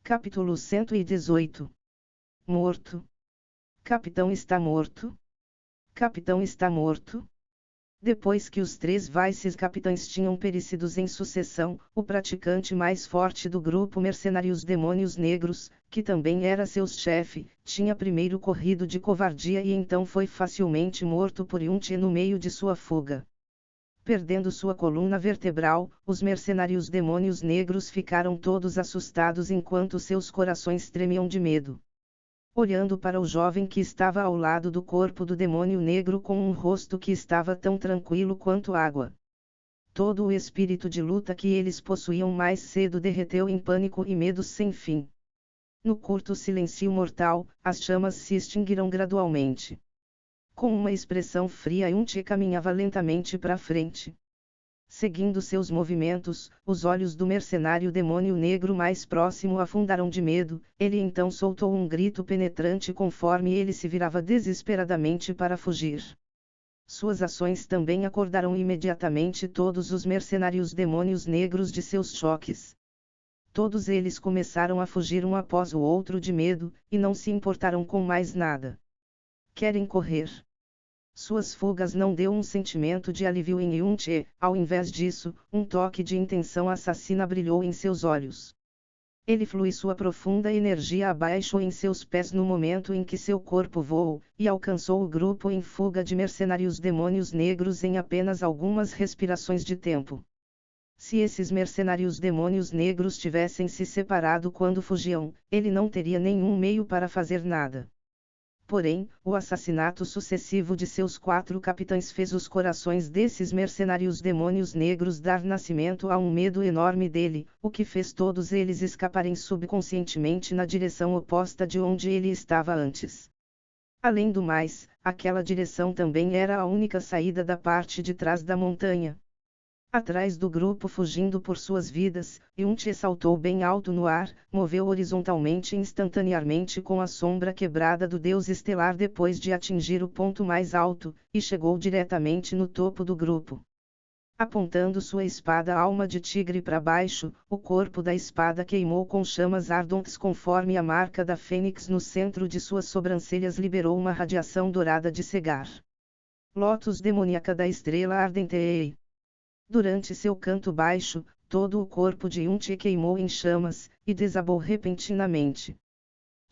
Capítulo 118. Morto. Capitão está morto? Capitão está morto? Depois que os 3 vice-capitães tinham perecido em sucessão, o praticante mais forte do grupo mercenários Demônios Negros, que também era seu chefe, tinha primeiro corrido de covardia e então foi facilmente morto por Yunchi no meio de sua fuga. Perdendo sua coluna vertebral, os mercenários Demônios Negros ficaram todos assustados enquanto seus corações tremiam de medo. Olhando para o jovem que estava ao lado do corpo do demônio negro com um rosto que estava tão tranquilo quanto água. Todo o espírito de luta que eles possuíam mais cedo derreteu em pânico e medo sem fim. No curto silêncio mortal, as chamas se extinguiram gradualmente. Com uma expressão fria, Yunchi caminhava lentamente para frente. Seguindo seus movimentos, os olhos do mercenário demônio negro mais próximo afundaram de medo, ele então soltou um grito penetrante conforme ele se virava desesperadamente para fugir. Suas ações também acordaram imediatamente todos os mercenários demônios negros de seus choques. Todos eles começaram a fugir um após o outro de medo, e não se importaram com mais nada. Querem correr. Suas fugas não deu um sentimento de alívio em Yunchi, ao invés disso, um toque de intenção assassina brilhou em seus olhos. Ele flui sua profunda energia abaixo em seus pés no momento em que seu corpo voou, e alcançou o grupo em fuga de mercenários demônios negros em apenas algumas respirações de tempo. Se esses mercenários demônios negros tivessem se separado quando fugiam, ele não teria nenhum meio para fazer nada. Porém, o assassinato sucessivo de seus 4 capitães fez os corações desses mercenários demônios negros dar nascimento a um medo enorme dele, o que fez todos eles escaparem subconscientemente na direção oposta de onde ele estava antes. Além do mais, aquela direção também era a única saída da parte de trás da montanha. Atrás do grupo fugindo por suas vidas, Yunchi saltou bem alto no ar, moveu horizontalmente instantaneamente com a sombra quebrada do deus estelar depois de atingir o ponto mais alto, e chegou diretamente no topo do grupo. Apontando sua espada alma de tigre para baixo, o corpo da espada queimou com chamas ardentes conforme a marca da fênix no centro de suas sobrancelhas liberou uma radiação dourada de cegar. Lótus demoníaca da estrela ardente. Durante seu canto baixo, todo o corpo de Yunchi queimou em chamas, e desabou repentinamente.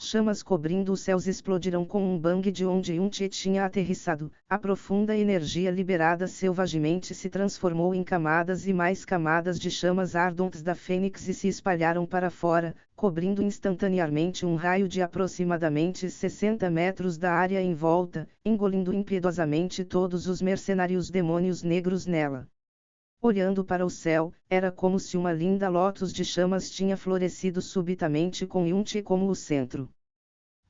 Chamas cobrindo os céus explodiram com um bang de onde Yunchi tinha aterrissado, a profunda energia liberada selvagemente se transformou em camadas e mais camadas de chamas ardentes da fênix e se espalharam para fora, cobrindo instantaneamente um raio de aproximadamente 60 metros da área em volta, engolindo impiedosamente todos os mercenários demônios negros nela. Olhando para o céu, era como se uma linda lótus de chamas tinha florescido subitamente com Yunchi como o centro.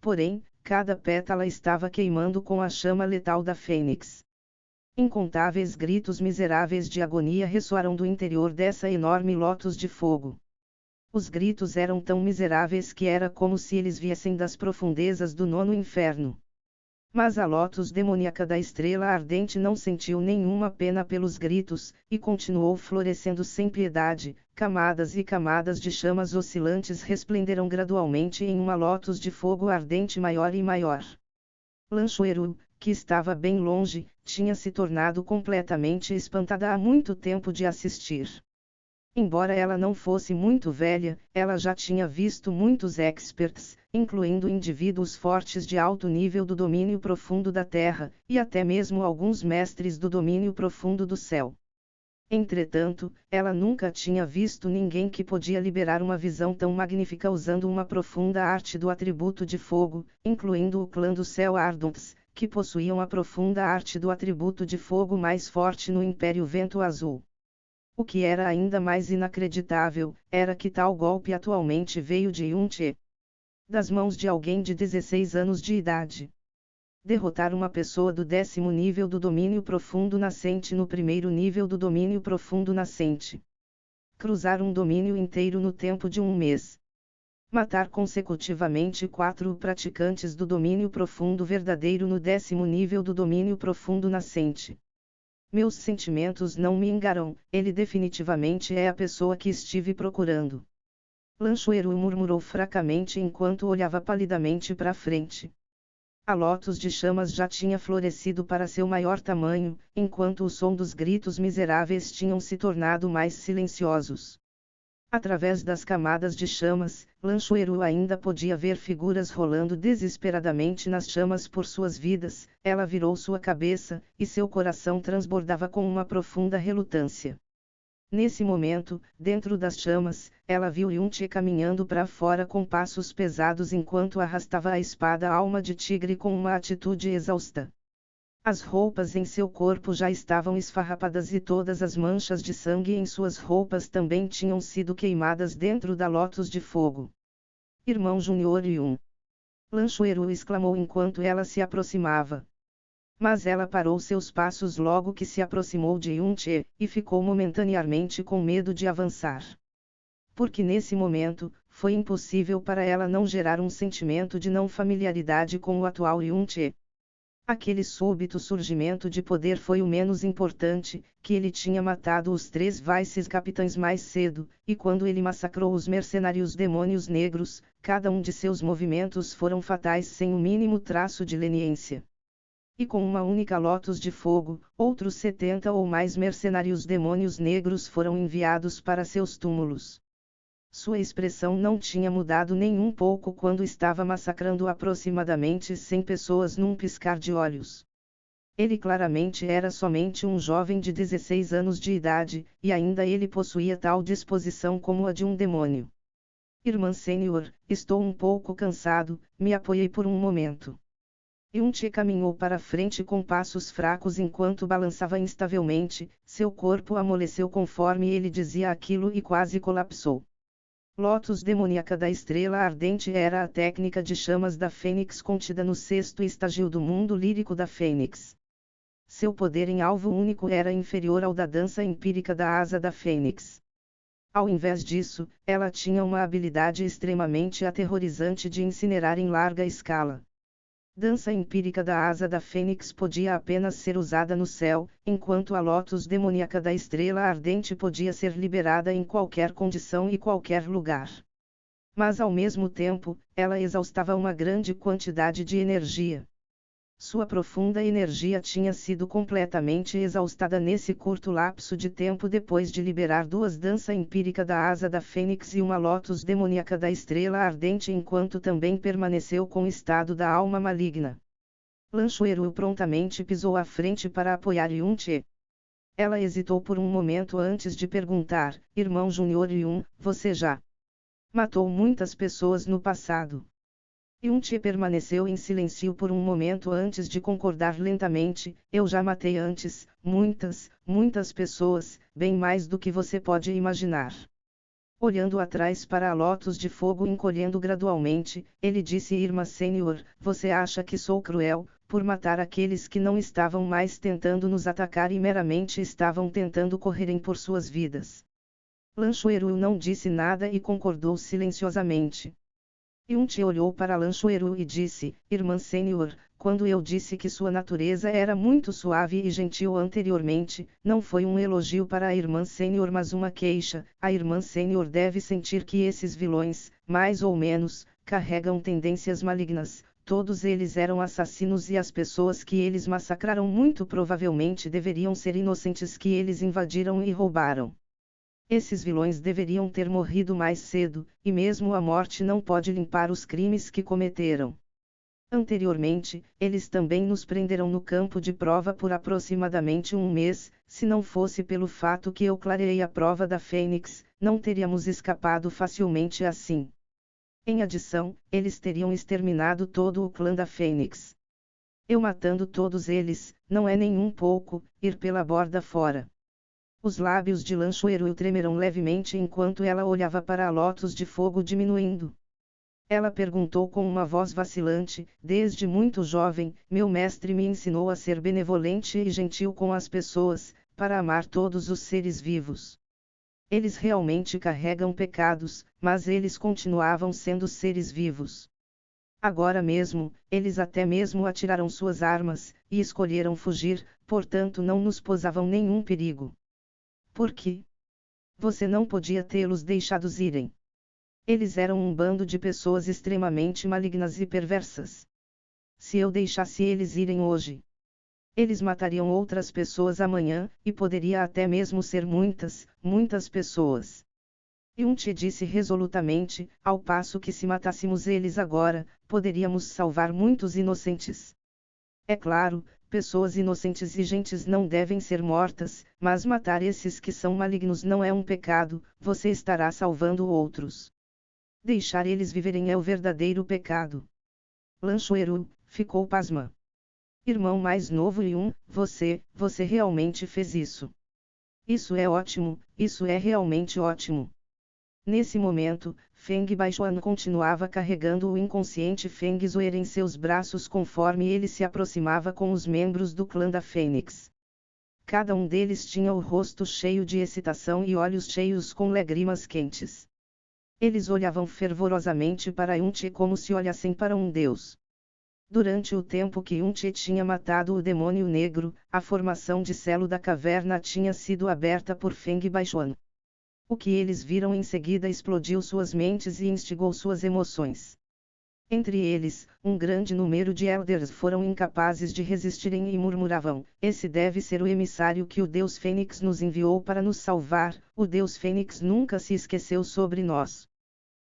Porém, cada pétala estava queimando com a chama letal da fênix. Incontáveis gritos miseráveis de agonia ressoaram do interior dessa enorme lótus de fogo. Os gritos eram tão miseráveis que era como se eles viessem das profundezas do 9º inferno. Mas a lótus demoníaca da estrela ardente não sentiu nenhuma pena pelos gritos, e continuou florescendo sem piedade. Camadas e camadas de chamas oscilantes resplenderam gradualmente em uma lótus de fogo ardente maior e maior. Lanchoeiro, que estava bem longe, tinha se tornado completamente espantada há muito tempo de assistir. Embora ela não fosse muito velha, ela já tinha visto muitos experts, incluindo indivíduos fortes de alto nível do domínio profundo da Terra, e até mesmo alguns mestres do domínio profundo do céu. Entretanto, ela nunca tinha visto ninguém que podia liberar uma visão tão magnífica usando uma profunda arte do atributo de fogo, incluindo o clã do céu Ardents, que possuíam a profunda arte do atributo de fogo mais forte no Império Vento Azul. O que era ainda mais inacreditável, era que tal golpe atualmente veio de Yunchi. Das mãos de alguém de 16 anos de idade. Derrotar uma pessoa do 10º nível do domínio profundo nascente no 1º nível do domínio profundo nascente. Cruzar um domínio inteiro no tempo de um mês. Matar consecutivamente 4 praticantes do domínio profundo verdadeiro no 10º nível do domínio profundo nascente. Meus sentimentos não me enganam, ele definitivamente é a pessoa que estive procurando. Lanchoeiro murmurou fracamente enquanto olhava palidamente para frente. A lótus de chamas já tinha florescido para seu maior tamanho, enquanto o som dos gritos miseráveis tinham se tornado mais silenciosos. Através das camadas de chamas, Lanchoeiro ainda podia ver figuras rolando desesperadamente nas chamas por suas vidas. Ela virou sua cabeça, e seu coração transbordava com uma profunda relutância. Nesse momento, dentro das chamas, ela viu Yunche caminhando para fora com passos pesados enquanto arrastava a espada alma de tigre com uma atitude exausta. As roupas em seu corpo já estavam esfarrapadas e todas as manchas de sangue em suas roupas também tinham sido queimadas dentro da lótus de fogo. Irmão Júnior Yun! Lanchoeiro exclamou enquanto ela se aproximava. Mas ela parou seus passos logo que se aproximou de Yunche, e ficou momentaneamente com medo de avançar. Porque nesse momento, foi impossível para ela não gerar um sentimento de não familiaridade com o atual Yunche. Aquele súbito surgimento de poder foi o menos importante, que ele tinha matado os 3 vice-capitães mais cedo, e quando ele massacrou os mercenários demônios negros, cada um de seus movimentos foram fatais sem o mínimo traço de leniência. E com uma única lótus de fogo, outros 70 ou mais mercenários demônios negros foram enviados para seus túmulos. Sua expressão não tinha mudado nem um pouco quando estava massacrando aproximadamente 100 pessoas num piscar de olhos. Ele claramente era somente um jovem de 16 anos de idade, e ainda ele possuía tal disposição como a de um demônio. Irmã Sênior, estou um pouco cansado, me apoiei por um momento. Yunche caminhou para frente com passos fracos enquanto balançava instavelmente, seu corpo amoleceu conforme ele dizia aquilo e quase colapsou. Lótus demoníaca da estrela ardente era a técnica de chamas da Fênix contida no 6º estágio do mundo lírico da Fênix. Seu poder em alvo único era inferior ao da dança empírica da asa da Fênix. Ao invés disso, ela tinha uma habilidade extremamente aterrorizante de incinerar em larga escala. Dança empírica da asa da Fênix podia apenas ser usada no céu, enquanto a lótus demoníaca da estrela ardente podia ser liberada em qualquer condição e qualquer lugar. Mas ao mesmo tempo, ela exaustava uma grande quantidade de energia. Sua profunda energia tinha sido completamente exaustada nesse curto lapso de tempo depois de liberar 2 dança empírica da asa da Fênix e uma lótus demoníaca da estrela ardente enquanto também permaneceu com o estado da alma maligna. Lanchoeiro prontamente pisou à frente para apoiar Yunche. Ela hesitou por um momento antes de perguntar, Irmão Júnior Yun, você já matou muitas pessoas no passado? Yunche permaneceu em silêncio por um momento antes de concordar lentamente, eu já matei antes, muitas pessoas, bem mais do que você pode imaginar. Olhando atrás para a lótus de fogo encolhendo gradualmente, ele disse Irmã Sênior, você acha que sou cruel, por matar aqueles que não estavam mais tentando nos atacar e meramente estavam tentando correrem por suas vidas. Lanchoeiro não disse nada e concordou silenciosamente. Yunche olhou para Lanchoeiro e disse, Irmã Sênior, quando eu disse que sua natureza era muito suave e gentil anteriormente, não foi um elogio para a Irmã Sênior mas uma queixa. A Irmã Sênior deve sentir que esses vilões, mais ou menos, carregam tendências malignas. Todos eles eram assassinos e as pessoas que eles massacraram muito provavelmente deveriam ser inocentes que eles invadiram e roubaram. Esses vilões deveriam ter morrido mais cedo, e mesmo a morte não pode limpar os crimes que cometeram. Anteriormente, eles também nos prenderam no campo de prova por aproximadamente um mês, se não fosse pelo fato que eu clareei a prova da Fênix, não teríamos escapado facilmente assim. Em adição, eles teriam exterminado todo o clã da Fênix. Eu matando todos eles, não é nem um pouco, ir pela borda fora. Os lábios de Lanchoeiro tremeram levemente enquanto ela olhava para a lótus de fogo diminuindo. Ela perguntou com uma voz vacilante, desde muito jovem, meu mestre me ensinou a ser benevolente e gentil com as pessoas, para amar todos os seres vivos. Eles realmente carregam pecados, mas eles continuavam sendo seres vivos. Agora mesmo, eles até mesmo atiraram suas armas, e escolheram fugir, portanto não nos posavam nenhum perigo. Por quê? Você não podia tê-los deixados irem. Eles eram um bando de pessoas extremamente malignas e perversas. Se eu deixasse eles irem hoje, eles matariam outras pessoas amanhã, e poderia até mesmo ser muitas, muitas pessoas. Yun-Che disse resolutamente, ao passo que se matássemos eles agora, poderíamos salvar muitos inocentes. É claro, pessoas inocentes e gentes não devem ser mortas, mas matar esses que são malignos não é um pecado, você estará salvando outros. Deixar eles viverem é o verdadeiro pecado. Lan Xueru ficou pasma. Irmão mais novo Yun, você realmente fez isso. Isso é ótimo, isso é realmente ótimo. Nesse momento, Feng Baishuan continuava carregando o inconsciente Feng Zoer em seus braços conforme ele se aproximava com os membros do clã da Fênix. Cada um deles tinha o rosto cheio de excitação e olhos cheios com lágrimas quentes. Eles olhavam fervorosamente para Yun-Che como se olhassem para um deus. Durante o tempo que Yun-Che tinha matado o demônio negro, a formação de selo da caverna tinha sido aberta por Feng Baishuan. O que eles viram em seguida explodiu suas mentes e instigou suas emoções. Entre eles, um grande número de elders foram incapazes de resistirem e murmuravam: esse deve ser o emissário que o Deus Fênix nos enviou para nos salvar, o Deus Fênix nunca se esqueceu sobre nós.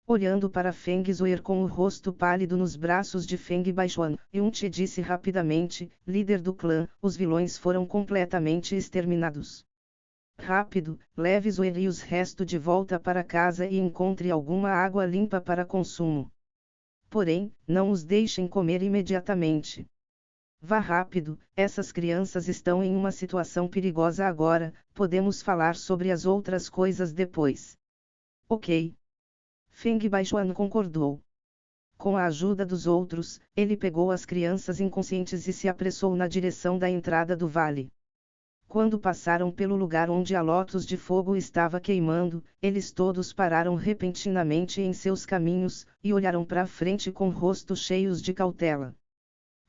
Olhando para Feng Zoer com o rosto pálido nos braços de Feng Baishuan, Yun-Che disse rapidamente, líder do clã, os vilões foram completamente exterminados. Rápido, leve Zoer e os restos de volta para casa e encontre alguma água limpa para consumo. Porém, não os deixem comer imediatamente. Vá rápido, essas crianças estão em uma situação perigosa agora, podemos falar sobre as outras coisas depois. Ok. Feng Baishuan concordou. Com a ajuda dos outros, ele pegou as crianças inconscientes e se apressou na direção da entrada do vale. Quando passaram pelo lugar onde a lótus de fogo estava queimando, eles todos pararam repentinamente em seus caminhos, e olharam para frente com rostos cheios de cautela.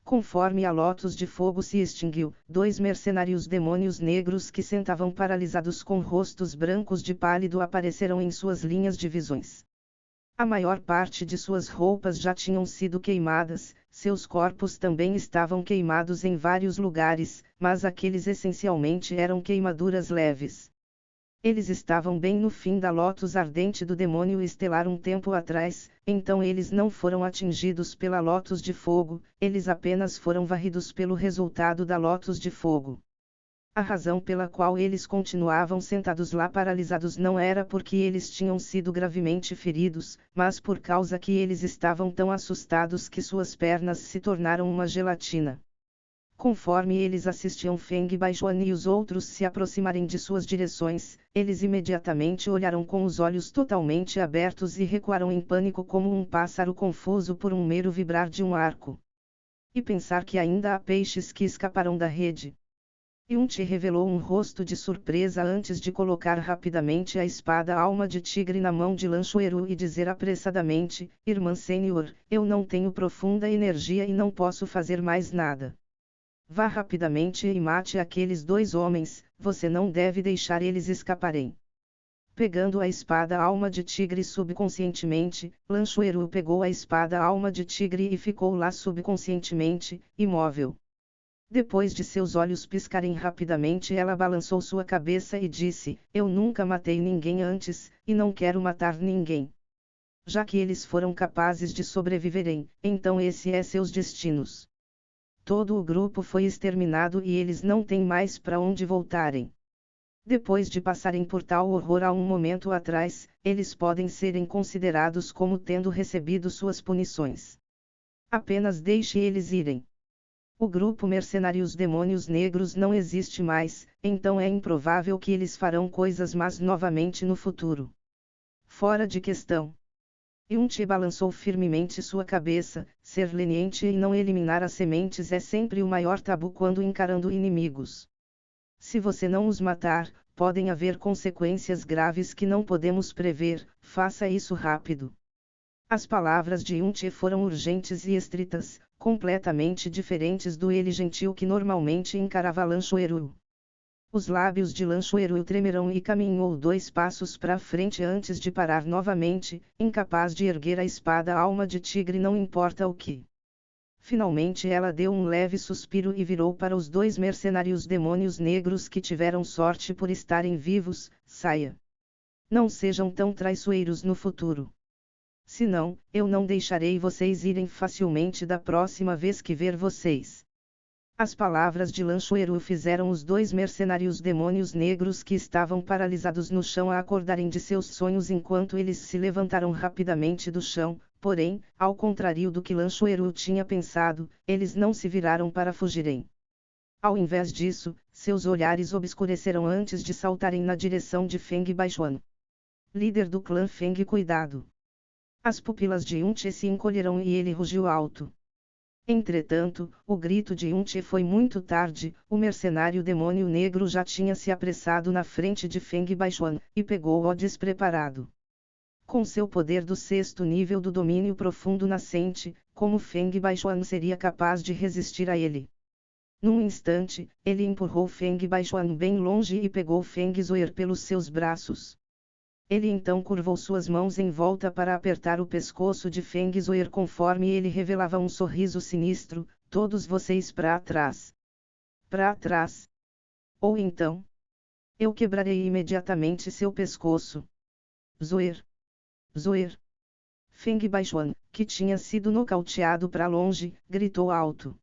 Conforme a lótus de fogo se extinguiu, 2 mercenários demônios negros que sentavam paralisados com rostos brancos de pálido apareceram em suas linhas de visões. A maior parte de suas roupas já tinham sido queimadas, seus corpos também estavam queimados em vários lugares, mas aqueles essencialmente eram queimaduras leves. Eles estavam bem no fim da lótus ardente do demônio estelar um tempo atrás, então eles não foram atingidos pela lótus de fogo, eles apenas foram varridos pelo resultado da lótus de fogo. A razão pela qual eles continuavam sentados lá paralisados não era porque eles tinham sido gravemente feridos, mas por causa que eles estavam tão assustados que suas pernas se tornaram uma gelatina. Conforme eles assistiam Feng Baishuan e os outros se aproximarem de suas direções, eles imediatamente olharam com os olhos totalmente abertos e recuaram em pânico como um pássaro confuso por um mero vibrar de um arco. E pensar que ainda há peixes que escaparam da rede. Yun-Che revelou um rosto de surpresa antes de colocar rapidamente a espada alma de tigre na mão de Lan Xueru e dizer apressadamente: Irmã Sênior, eu não tenho profunda energia e não posso fazer mais nada. Vá rapidamente e mate aqueles 2 homens, você não deve deixar eles escaparem. Pegando a espada alma de tigre subconscientemente, Lan Xueru pegou a espada alma de tigre e ficou lá subconscientemente, imóvel. Depois de seus olhos piscarem rapidamente, ela balançou sua cabeça e disse: eu nunca matei ninguém antes, e não quero matar ninguém. Já que eles foram capazes de sobreviverem, então esse é seus destinos. Todo o grupo foi exterminado e eles não têm mais para onde voltarem. Depois de passarem por tal horror há um momento atrás, eles podem serem considerados como tendo recebido suas punições. Apenas deixe eles irem. O grupo Mercenários Demônios Negros não existe mais, então é improvável que eles farão coisas más novamente no futuro. Fora de questão. Yun-Che balançou firmemente sua cabeça, ser leniente e não eliminar as sementes é sempre o maior tabu quando encarando inimigos. Se você não os matar, podem haver consequências graves que não podemos prever, faça isso rápido. As palavras de Yun-Che foram urgentes e estritas, completamente diferentes do ele gentil que normalmente encarava Lan Xueru. Os lábios de Lanchueru tremerão e caminhou 2 passos para frente antes de parar novamente, incapaz de erguer a espada. Alma de tigre, não importa o que. Finalmente ela deu um leve suspiro e virou para os 2 mercenários demônios negros que tiveram sorte por estarem vivos: saia. Não sejam tão traiçoeiros no futuro. Senão, eu não deixarei vocês irem facilmente da próxima vez que ver vocês. As palavras de Lanchueru fizeram os 2 mercenários demônios negros que estavam paralisados no chão a acordarem de seus sonhos enquanto eles se levantaram rapidamente do chão. Porém, ao contrário do que Lanchueru tinha pensado, eles não se viraram para fugirem. Ao invés disso, seus olhares obscureceram antes de saltarem na direção de Feng Baixuan. Líder do clã Feng, cuidado! As pupilas de Yunche se encolheram e ele rugiu alto. Entretanto, o grito de Yunche foi muito tarde. O mercenário demônio negro já tinha se apressado na frente de Feng Baixuan, e pegou-o despreparado. Com seu poder do 6º nível do domínio profundo nascente, como Feng Baixuan seria capaz de resistir a ele? Num instante, ele empurrou Feng Baixuan bem longe e pegou Feng Zoer pelos seus braços. Ele então curvou suas mãos em volta para apertar o pescoço de Feng Zoer conforme ele revelava um sorriso sinistro: todos vocês para trás. Para trás. Ou então, eu quebrarei imediatamente seu pescoço. Zoer. Zoer. Feng Baixuan, que tinha sido nocauteado para longe, gritou alto.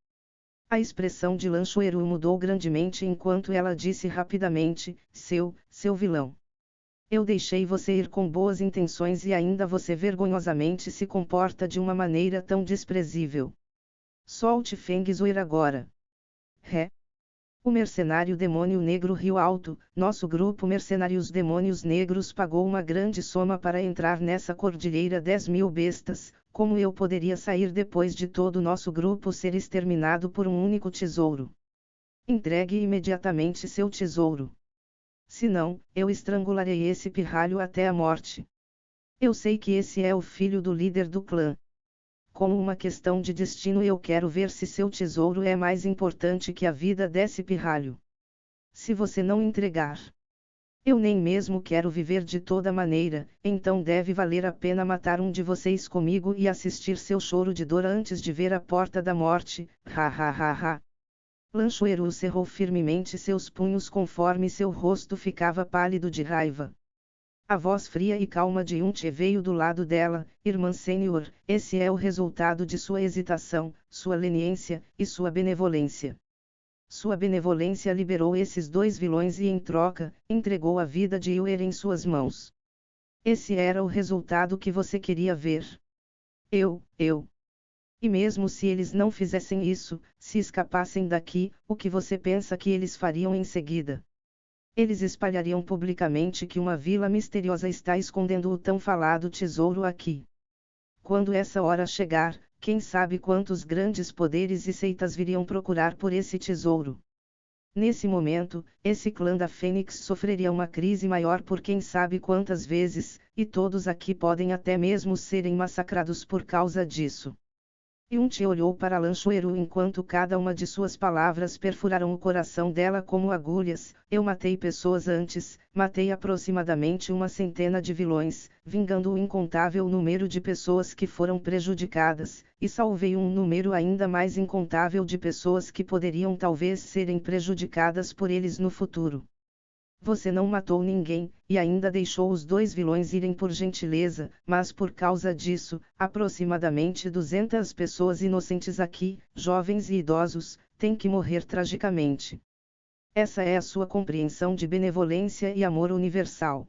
A expressão de Lanchueru mudou grandemente enquanto ela disse rapidamente: seu vilão. Eu deixei você ir com boas intenções e ainda você vergonhosamente se comporta de uma maneira tão desprezível. Solte Feng Zoer agora. Ré. O mercenário demônio negro riu alto. Nosso grupo Mercenários Demônios Negros pagou uma grande soma para entrar nessa cordilheira. 10.000 bestas. Como eu poderia sair depois de todo o nosso grupo ser exterminado por um único tesouro? Entregue imediatamente seu tesouro. Senão, eu estrangularei esse pirralho até a morte. Eu sei que esse é o filho do líder do clã. Como uma questão de destino, eu quero ver se seu tesouro é mais importante que a vida desse pirralho. Se você não entregar, eu nem mesmo quero viver de toda maneira, então deve valer a pena matar um de vocês comigo e assistir seu choro de dor antes de ver a porta da morte. Ha ha ha ha. Lanchueru cerrou firmemente seus punhos conforme seu rosto ficava pálido de raiva. A voz fria e calma de Yunche veio do lado dela: irmã sênior, esse é o resultado de sua hesitação, sua leniência, e sua benevolência. Sua benevolência liberou esses 2 vilões e em troca, entregou a vida de Yuer em suas mãos. Esse era o resultado que você queria ver. E mesmo se eles não fizessem isso, se escapassem daqui, o que você pensa que eles fariam em seguida? Eles espalhariam publicamente que uma vila misteriosa está escondendo o tão falado tesouro aqui. Quando essa hora chegar, quem sabe quantos grandes poderes e seitas viriam procurar por esse tesouro. Nesse momento, esse clã da Fênix sofreria uma crise maior por quem sabe quantas vezes, e todos aqui podem até mesmo serem massacrados por causa disso. Yunche olhou para Lanchueru enquanto cada uma de suas palavras perfuraram o coração dela como agulhas. Eu matei pessoas antes, matei aproximadamente 100 de vilões, vingando o incontável número de pessoas que foram prejudicadas, e salvei um número ainda mais incontável de pessoas que poderiam talvez serem prejudicadas por eles no futuro. Você não matou ninguém, e ainda deixou os 2 vilões irem por gentileza, mas por causa disso, aproximadamente 200 pessoas inocentes aqui, jovens e idosos, têm que morrer tragicamente. Essa é a sua compreensão de benevolência e amor universal.